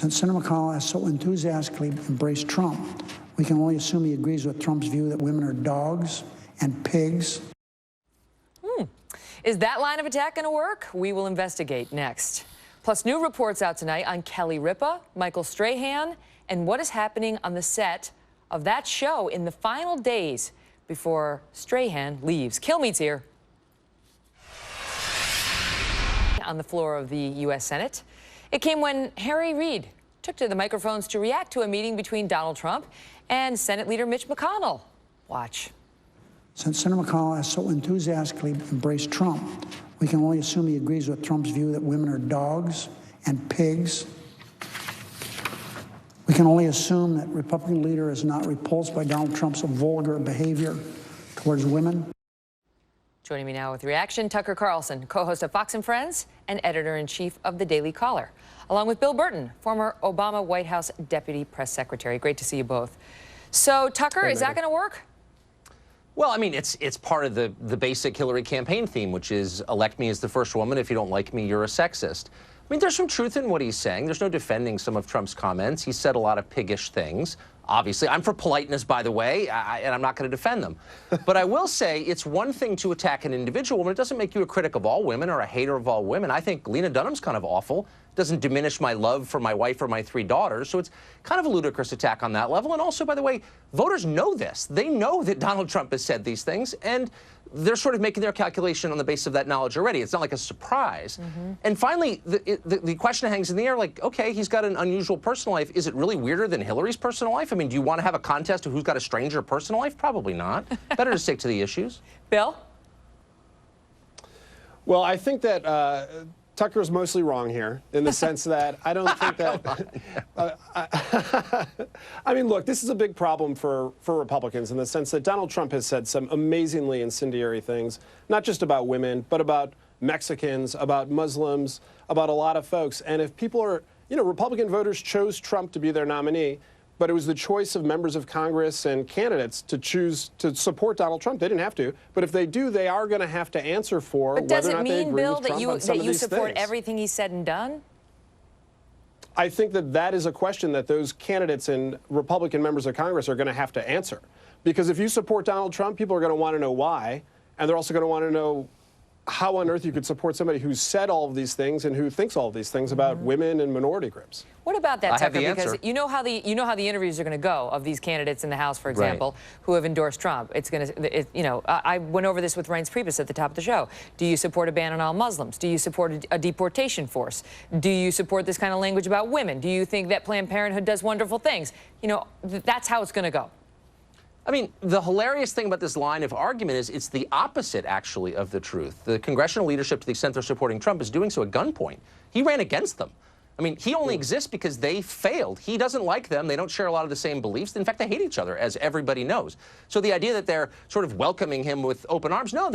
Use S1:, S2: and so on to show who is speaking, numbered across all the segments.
S1: Since Senator McConnell has so enthusiastically embraced Trump, we can only assume he agrees with Trump's view that women are dogs and pigs.
S2: Is that line of attack going to work? We will investigate next. Plus, new reports out tonight on Kelly Ripa, Michael Strahan, and what is happening on the set of that show in the final days before Strahan leaves. Kilmead's here. On the floor of the U.S. Senate. It came when Reid took to the microphones to react to a meeting between Donald Trump and Senate Leader Mitch McConnell. Watch.
S1: Since Senator McConnell has so enthusiastically embraced Trump, we can only assume he agrees with Trump's view that women are dogs and pigs. We can only assume that Republican leader is not repulsed by Donald Trump's vulgar behavior towards women.
S2: Joining me now with reaction, Tucker Carlson, co-host of Fox and Friends and editor-in-chief of the Daily Caller, along with Bill Burton, former Obama White House deputy press secretary. Great to see you both. So, Tucker, is that going to work?
S3: Well, I mean, it's part of the basic Hillary campaign theme, which is elect me as the first woman. If you don't like me, you're a sexist. I mean, there's some truth in what he's saying. There's no defending some of Trump's comments. He said a lot of piggish things. Obviously, I'm for politeness, by the way, and I'm not going to defend them. But I will say it's one thing to attack an individual woman. It doesn't make you a critic of all women or a hater of all women. I think Lena Dunham's kind of awful. It doesn't diminish my love for my wife or my 3 daughters. So it's kind of a ludicrous attack on that level. And also, by the way, voters know this. They know that Donald Trump has said these things, and they're sort of making their calculation on the basis of that knowledge already. It's not like a surprise. And finally, the question hangs in the air, like, okay, he's got an unusual personal life. Is it really weirder than Hillary's personal life? I mean, do you want to have a contest of who's got a stranger personal life? Probably not. Better to stick to the issues.
S2: Bill?
S4: Well, I think that Tucker's mostly wrong here in the sense that I don't think that I mean, look, this is a big problem for Republicans in the sense that Donald Trump has said some amazingly incendiary things, not just about women, but about Mexicans, about Muslims, about a lot of folks. And if people are, you know, Republican voters chose Trump to be their nominee, but it was the choice of members of Congress and candidates to choose to support Donald Trump. They didn't have to, but if they do, they are going to have to answer for whether or not they agree with Trump on some of these things. But does it mean, Bill, that you support everything he said and done? I think that that is a question that those candidates and Republican members of Congress are going to have to answer. Because if you support Donald Trump, people are going to want to know why, and they're also going to want to know how on earth you could support somebody who's said all of these things and who thinks all of these things about women and minority groups.
S2: What about that, Tucker? Because you know how the interviews are going to go of these candidates in the House, for example, who have endorsed Trump. It's going to, you know, I went over this with Reince Priebus at the top of the show. Do you support a ban on all Muslims? Do you support a deportation force? Do you support this kind of language about women? Do you think that Planned Parenthood does wonderful things? You know, that's how it's going to go.
S3: I mean, the hilarious thing about this line of argument is it's the opposite, actually, of the truth. The congressional leadership, to the extent they're supporting Trump, is doing so at gunpoint. He ran against them. I mean, he only exists because they failed. He doesn't like them. They don't share a lot of the same beliefs. In fact, they hate each other, as everybody knows. So the idea that they're sort of welcoming him with open arms, no,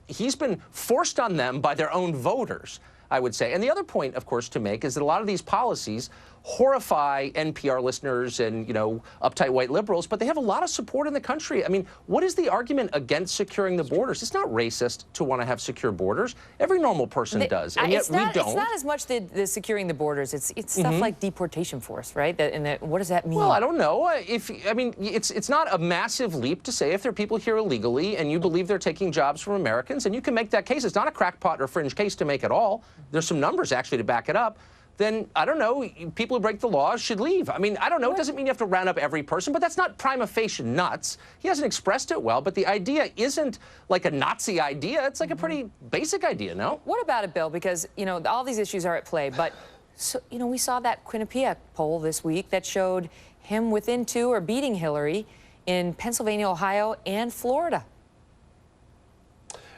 S3: he's been forced on them by their own voters, I would say. And the other point, of course, to make is that a lot of these policies horrify NPR listeners and, you know, uptight white liberals, but they have a lot of support in the country. I mean, what is the argument against securing the borders? It's not racist to want to have secure borders. Every normal person does, and yet we don't.
S2: It's not as much the securing the borders. It's stuff like deportation force, right? What does that mean?
S3: Well, I don't know. I mean, it's not a massive leap to say if there are people here illegally and you believe they're taking jobs from Americans, and you can make that case. It's not a crackpot or fringe case to make at all. There's some numbers actually to back it up. Then, I don't know, people who break the law should leave. I mean, I don't know. It doesn't mean you have to round up every person, but that's not prima facie nuts. He hasn't expressed it well, but the idea isn't like a Nazi idea. It's like a pretty basic idea, no?
S2: What about it, Bill? Because, you know, all these issues are at play, but, so, you know, we saw that Quinnipiac poll this week that showed him within 2 or beating Hillary in Pennsylvania, Ohio, and Florida.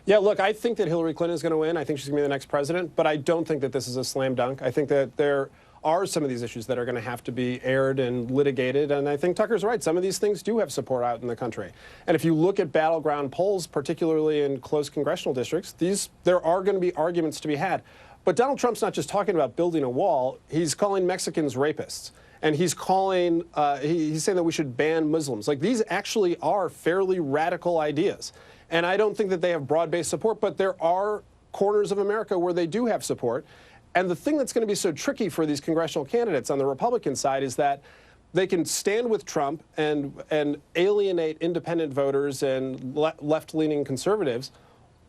S4: Yeah, look, I think that Hillary Clinton is going to win. I think she's going to be the next president, but I don't think that this is a slam dunk. I think that there are some of these issues that are going to have to be aired and litigated, and I think Tucker's right. Some of these things do have support out in the country. And if you look at battleground polls, particularly in close congressional districts, there are going to be arguments to be had. But Donald Trump's not just talking about building a wall. He's calling Mexicans rapists. And he's calling, he's saying that we should ban Muslims. Like, these actually are fairly radical ideas. And I don't think that they have broad-based support, but there are corners of America where they do have support. And the thing that's going to be so tricky for these congressional candidates on the Republican side is that they can stand with Trump and alienate independent voters and left-leaning conservatives,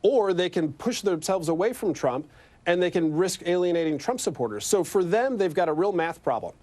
S4: or they can push themselves away from Trump and they can risk alienating Trump supporters. So for them, they've got a real math problem.